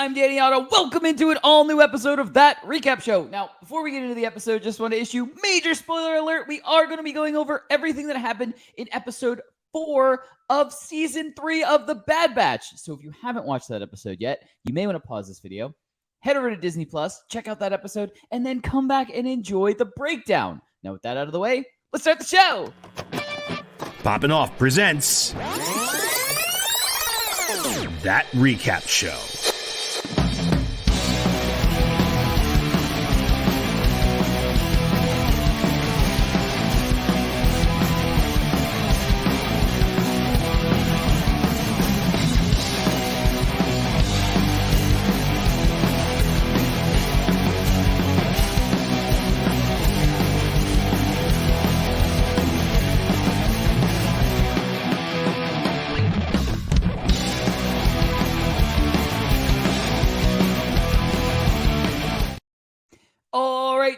I'm Danny Otto. Welcome into an all-new episode of That Recap Show. Now, before we get into the episode, just want to issue major spoiler alert. We are going to be going over everything that happened in episode 4 of season 3 of The Bad Batch. So if you haven't watched that episode yet, you may want to pause this video, head over to Disney Plus, check out that episode, and then come back and enjoy the breakdown. Now, with that out of the way, let's start the show. Poppin' Off presents That Recap Show.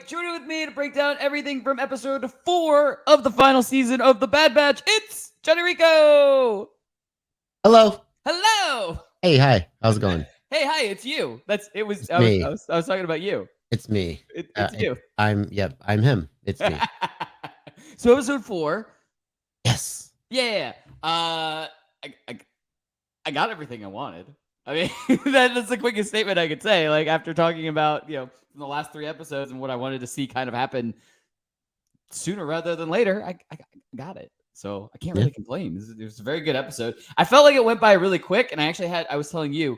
Joining with me to break down everything from episode 4 of the final season of The Bad Batch, it's Jon Rico. Hello. Hello. Hey, hi. How's it going? Hey, hi. It's you. I was talking about you. It's me. It's you. I'm him. It's me. So episode 4. Yes. Yeah. I got everything I wanted. I mean, that's the quickest statement I could say. Like, after talking about, from the last 3 episodes and what I wanted to see kind of happen sooner rather than later, I got it. So I can't really complain. It was a very good episode. I felt like it went by really quick, and I was telling you,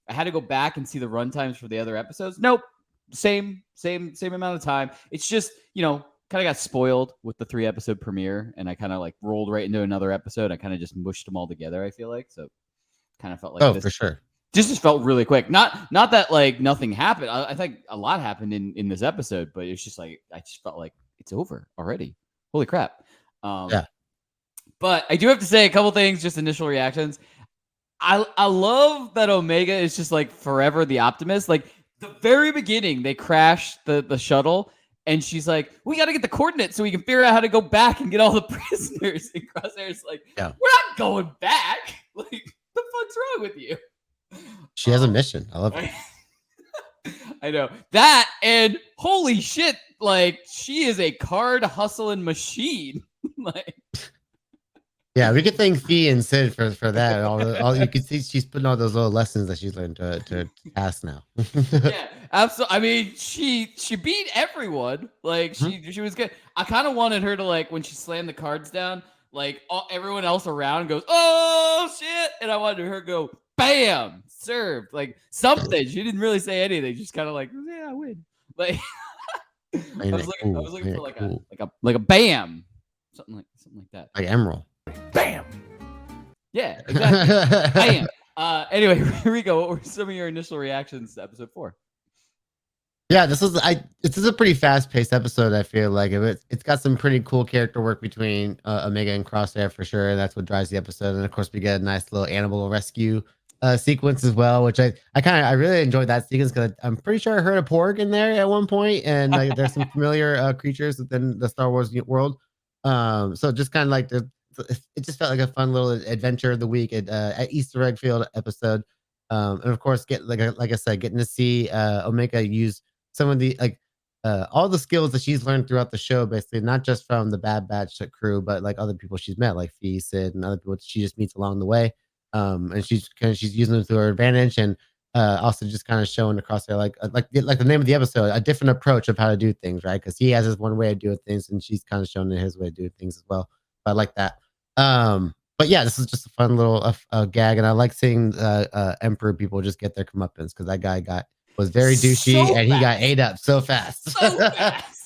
I had to go back and see the run times for the other episodes. Nope. Same amount of time. It's just, kind of got spoiled with the 3-episode premiere, and I kind of like rolled right into another episode. I kind of just mushed them all together, I feel like. So kind of felt like for sure. Just felt really quick. Not that like nothing happened. I think a lot happened in this episode, but it's just like I just felt like it's over already. Holy crap! But I do have to say a couple things. Just initial reactions. I love that Omega is just like forever the optimist. Like the very beginning, they crash the shuttle, and she's like, "We got to get the coordinates so we can figure out how to go back and get all the prisoners." And Crosshair's like, "We're not going back. Like, the fuck's wrong with you?" She has a mission. I love it. I know that, and holy shit, like she is a card hustling machine. Like, yeah, we could thank Fee and Sid for that. All you can see, she's putting all those little lessons that she's learned to pass now. Yeah, absolutely. I mean, she beat everyone. Like she was good. I kind of wanted her to, like, when she slammed the cards down, like everyone else around goes, "Oh shit," and I wanted her to go, "Bam!" Served, like something. She didn't really say anything. Just kind of like, "Yeah, I win." Like I was looking for like a bam, something like that. Like Emerald. Bam. Yeah, exactly. Bam. Anyway, Rico, what were some of your initial reactions to episode 4? Yeah, this is a pretty fast-paced episode. I feel like it's got some pretty cool character work between Omega and Crosshair for sure. That's what drives the episode, and of course we get a nice little animal rescue sequence as well, which I really enjoyed that sequence because I'm pretty sure I heard a porg in there at one point, and like there's some familiar creatures within the Star Wars world. So just kind of like it just felt like a fun little adventure of the week at Easter egg field episode, and of course like I said, getting to see Omega use some of the all the skills that she's learned throughout the show, basically not just from the Bad Batch crew, but like other people she's met, like Fee, Sid, and other people she just meets along the way. And she's using them to her advantage, and also just kind of showing across there like the name of the episode, a different approach of how to do things, right? Because he has his one way of doing things, and she's kind of showing his way of doing things as well. But I like that. But yeah, this is just a fun little gag, and I like seeing Emperor people just get their comeuppance because that guy was very douchey, and he got ate up so fast.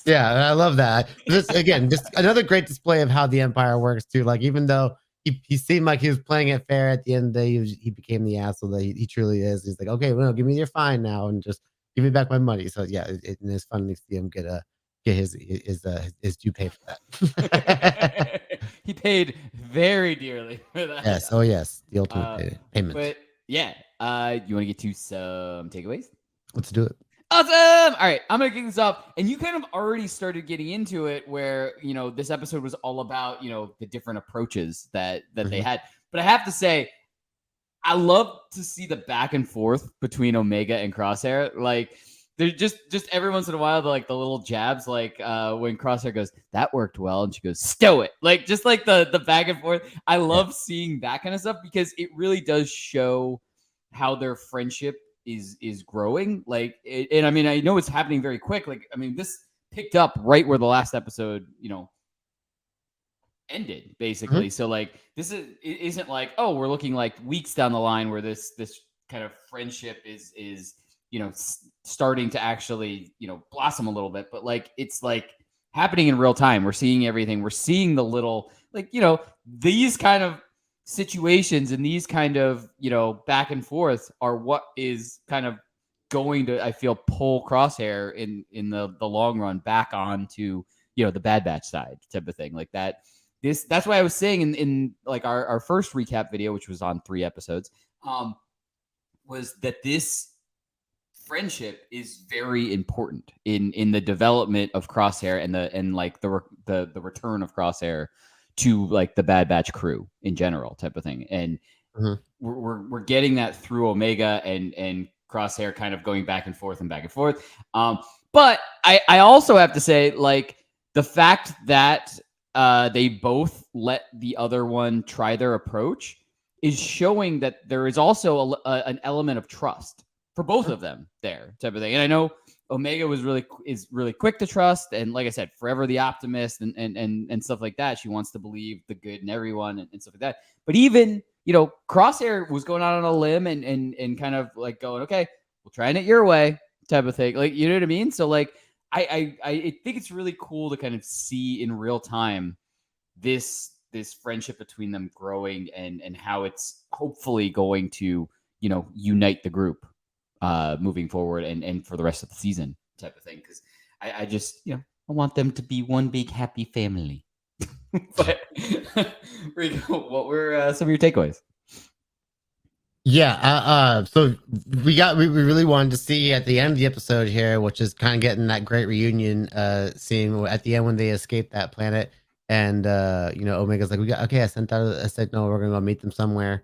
Yeah, I love that. This again, just another great display of how the Empire works too. Like, even though he seemed like he was playing it fair, at the end of the day, he became the asshole that he truly is. He's like, "Okay, well, give me your fine now, and just give me back my money." So yeah, it's fun to see him get his due pay for that. He paid very dearly for that. Yes, oh yes, the ultimate payment. But yeah, you want to get to some takeaways? Let's do it. Awesome! All right, I'm going to kick this off. And you kind of already started getting into it where, this episode was all about, the different approaches that they had. But I have to say, I love to see the back and forth between Omega and Crosshair. Like, they're just every once in a while, like the little jabs, like when Crosshair goes, "That worked well," and she goes, "Stow it!" Like, just like the back and forth. I love seeing that kind of stuff because it really does show how their friendship is growing. Like, and I mean, I know it's happening very quick. Like, I mean, this picked up right where the last episode, ended basically. So like this isn't like, oh, we're looking like weeks down the line where this kind of friendship is starting to actually blossom a little bit, but like it's like happening in real time. We're seeing everything. We're seeing the little like these kind of situations and these kind of back and forth are what is kind of going to, I feel, pull Crosshair in the long run back onto the Bad Batch side type of thing like that. That's why I was saying in like our first recap video, which was on 3 episodes, was that this friendship is very important in the development of Crosshair and the return of Crosshair to like the Bad Batch crew in general type of thing. And we're getting that through Omega and Crosshair kind of going back and forth and back and forth. But I also have to say, like, the fact that they both let the other one try their approach is showing that there is also an element of trust for both of them there type of thing. And I know Omega is really quick to trust. And like I said, forever the optimist and stuff like that. She wants to believe the good in everyone and stuff like that. But even, Crosshair was going out on a limb and kind of like going, okay, we'll try it your way type of thing. Like, you know what I mean? So like, I think it's really cool to kind of see in real time this friendship between them growing and how it's hopefully going to unite the group moving forward and for the rest of the season type of thing, because I just I want them to be one big happy family. But Rico, what were some of your takeaways? Yeah, so we really wanted to see at the end of the episode here, which is kind of getting that great reunion scene at the end when they escape that planet, and Omega's like, I sent out a signal, we're gonna go meet them somewhere.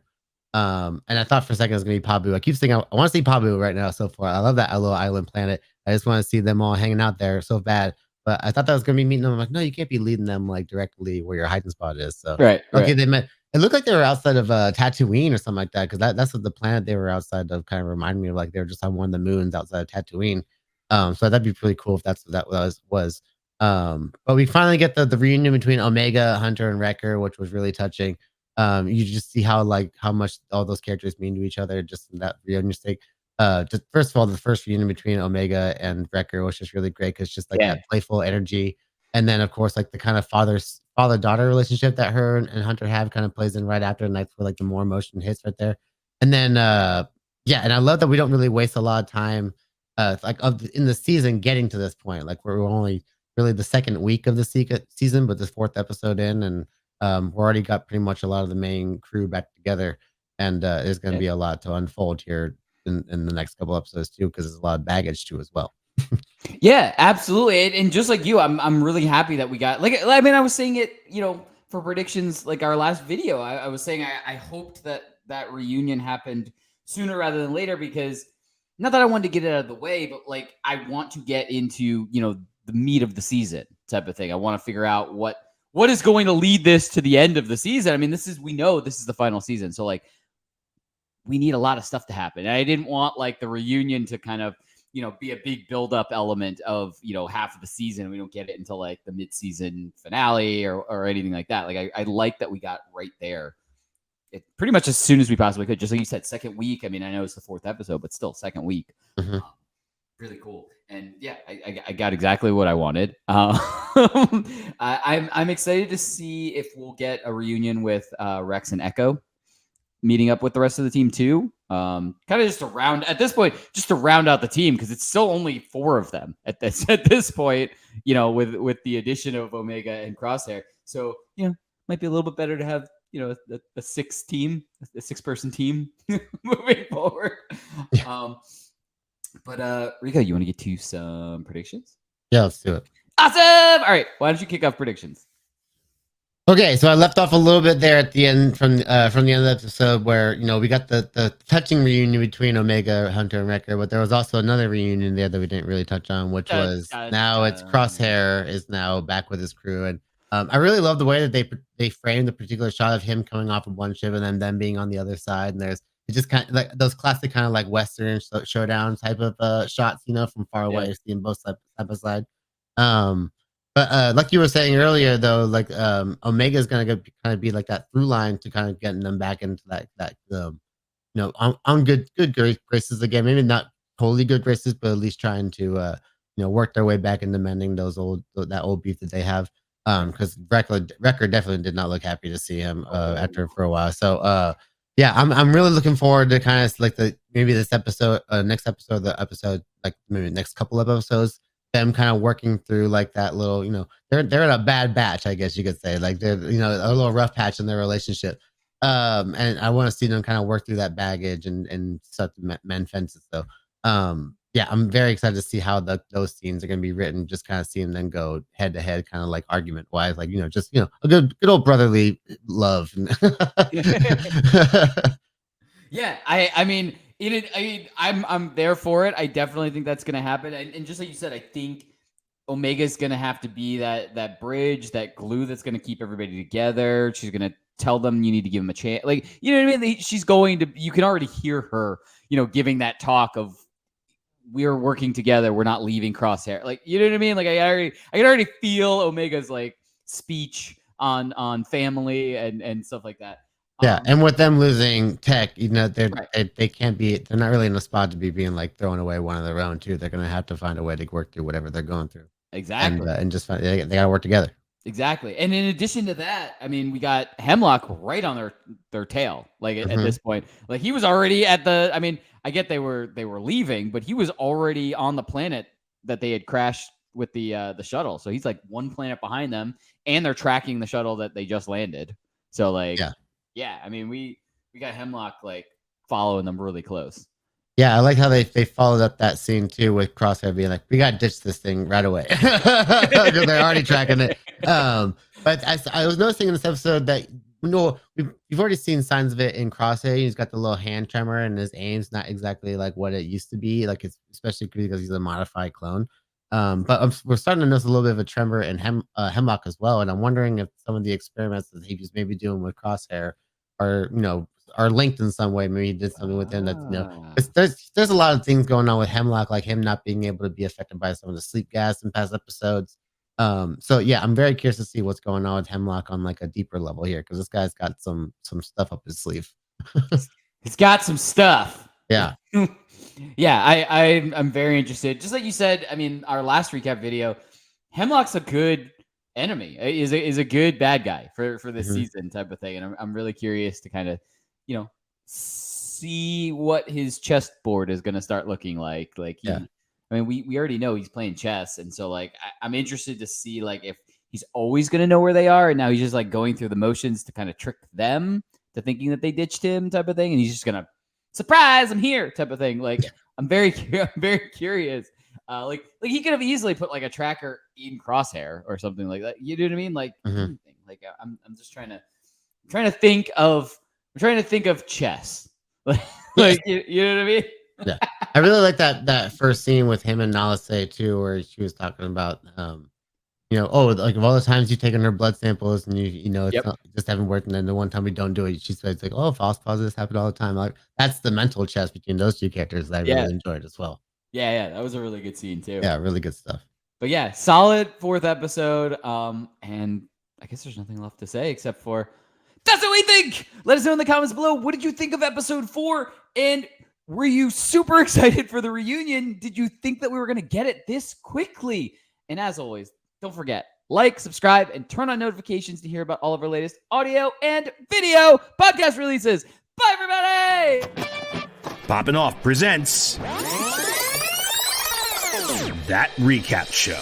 And I thought for a second it was gonna be Pabu. I keep thinking I want to see Pabu right now so far. I love that little island planet. I just want to see them all hanging out there so bad. But I thought that was gonna be meeting them. I'm like, no, you can't be leading them like directly where your hiding spot is. So Right. okay, they met. It looked like they were outside of Tatooine or something like that, because that's what the planet they were outside of kind of reminded me of. Like they were just on one of the moons outside of Tatooine. So that'd be pretty cool if that's what that was. But we finally get the reunion between Omega, Hunter, and Wrecker, which was really touching. You just see how much all those characters mean to each other just in that reunion state. Just first of all, the first reunion between Omega and Wrecker was just really great because just like that playful energy, and then of course like the kind of father-daughter relationship that her and Hunter have kind of plays in right after, and that's where like the more emotion hits right there. And then and I love that we don't really waste a lot of time in the season getting to this point. Like we're only really the second week of the season, but the 4th episode in, and we're already got pretty much a lot of the main crew back together, and there's going to be a lot to unfold here in the next couple episodes too, because there's a lot of baggage too as well. Yeah, absolutely. And just like you, I'm really happy that we got, like, I mean, I was saying it, for predictions, like our last video, I was saying I hoped that reunion happened sooner rather than later, because not that I wanted to get it out of the way, but like I want to get into the meat of the season type of thing. I want to figure out what is going to lead this to the end of the season. I mean, we know this is the final season, so like we need a lot of stuff to happen. And I didn't want like the reunion to kind of be a big build-up element of half of the season. We don't get it until like the mid-season finale or anything like that. Like I like that we got right there. It pretty much as soon as we possibly could. Just like you said, second week. I mean, I know it's the 4th episode, but still second week. Really cool. And yeah, I got exactly what I wanted. I'm excited to see if we'll get a reunion with Rex and Echo meeting up with the rest of the team too. Kind of just to round out the team, because it's still only 4 of them at this point, with the addition of Omega and Crosshair. So, might be a little bit better to have, a 6-person team moving forward. But Rico, you want to get to some predictions? Yeah, let's do it. Awesome. All right. Why don't you kick off predictions? Okay, so I left off a little bit there at the end from the end of the episode where we got the touching reunion between Omega, Hunter, and Wrecker, but there was also another reunion there that we didn't really touch on, which was now it's Crosshair is now back with his crew, and I really love the way that they framed the particular shot of him coming off of one ship and then them being on the other side, and there's it's just kind of like those classic kind of like Western showdown type of shots, from far away, seeing both side by side. But like you were saying earlier, though, like Omega is gonna kind of be like that through line to kind of getting them back into on good graces again. Maybe not totally good graces, but at least trying to work their way back into mending that old beef that they have. Because Wrecker definitely did not look happy to see him after for a while. So yeah, I'm really looking forward to kind of like maybe this episode, next episode, the episode like maybe next couple of episodes. Them kind of working through like that little, they're in a bad batch, I guess you could say. Like they're a little rough patch in their relationship. And I want to see them kind of work through that baggage and start to mend fences. So yeah, I'm very excited to see how those scenes are going to be written. Just kind of seeing them go head to head, kind of like argument wise, like just a good old brotherly love. Yeah, I mean, I'm there for it. I definitely think that's gonna happen. And just like you said, I think Omega's gonna have to be that bridge, that glue that's gonna keep everybody together. She's gonna tell them you need to give them a chance. Like, you know what I mean? She's going to. You can already hear her, giving that talk of we're working together. We're not leaving Crosshair. Like, you know what I mean? Like, I can already feel Omega's like speech on family and stuff like that. Yeah, and with them losing tech, they can't be. They're not really in a spot to be being like throwing away one of their own too. They're gonna have to find a way to work through whatever they're going through. Exactly, and just they gotta work together. Exactly, and in addition to that, I mean, we got Hemlock right on their tail. Like at this point, like he was already at the. I mean, I get they were leaving, but he was already on the planet that they had crashed with the shuttle. So he's like one planet behind them, and they're tracking the shuttle that they just landed. So like. Yeah, I mean, we got Hemlock like following them really close. Yeah, I like how they followed up that scene too with Crosshair being like, "We got to ditch this thing right away," because they're already tracking it. But I was noticing in this episode that we've already seen signs of it in Crosshair. He's got the little hand tremor, and his aim's not exactly like what it used to be. Like it's especially because he's a modified clone. But we're starting to notice a little bit of a tremor in Hemlock as well, and I'm wondering if some of the experiments that he was maybe doing with Crosshair are linked in some way. Maybe he did something with him that there's a lot of things going on with Hemlock, like him not being able to be affected by some of the sleep gas in past episodes. So yeah, I'm very curious to see what's going on with Hemlock on like a deeper level here, because this guy's got some stuff up his sleeve. He's got some stuff. Yeah. Yeah, I'm very interested. Just like you said, I mean, our last recap video, Hemlock's a good enemy, is a good bad guy for this season type of thing, and I'm really curious to kind of see what his chessboard is going to start looking like. Like I mean, we already know he's playing chess, and so like I'm interested to see like if he's always going to know where they are, and now he's just like going through the motions to kind of trick them to thinking that they ditched him type of thing, and he's just gonna surprise, I'm here type of thing. Like I'm very curious. Like he could have easily put like a tracker in Crosshair or something like that. You know what I mean? Like, like I'm just trying to think of chess. Like you know what I mean? Yeah, I really like that first scene with him and Nalase too, where she was talking about like of all the times you've taken her blood samples and it's not, it just haven't worked, and then the one time we don't do it, she says like, "Oh, false positives happen all the time." Like that's the mental chess between those two characters that I really enjoyed as well. Yeah, that was a really good scene too. Yeah, really good stuff. But yeah, solid fourth episode. And I guess there's nothing left to say except for that's what we think. Let us know in the comments below. What did you think of episode 4? And were you super excited for the reunion? Did you think that we were going to get it this quickly? And as always, don't forget, like, subscribe, and turn on notifications to hear about all of our latest audio and video podcast releases. Bye, everybody! Poppin' Off presents That Recap Show.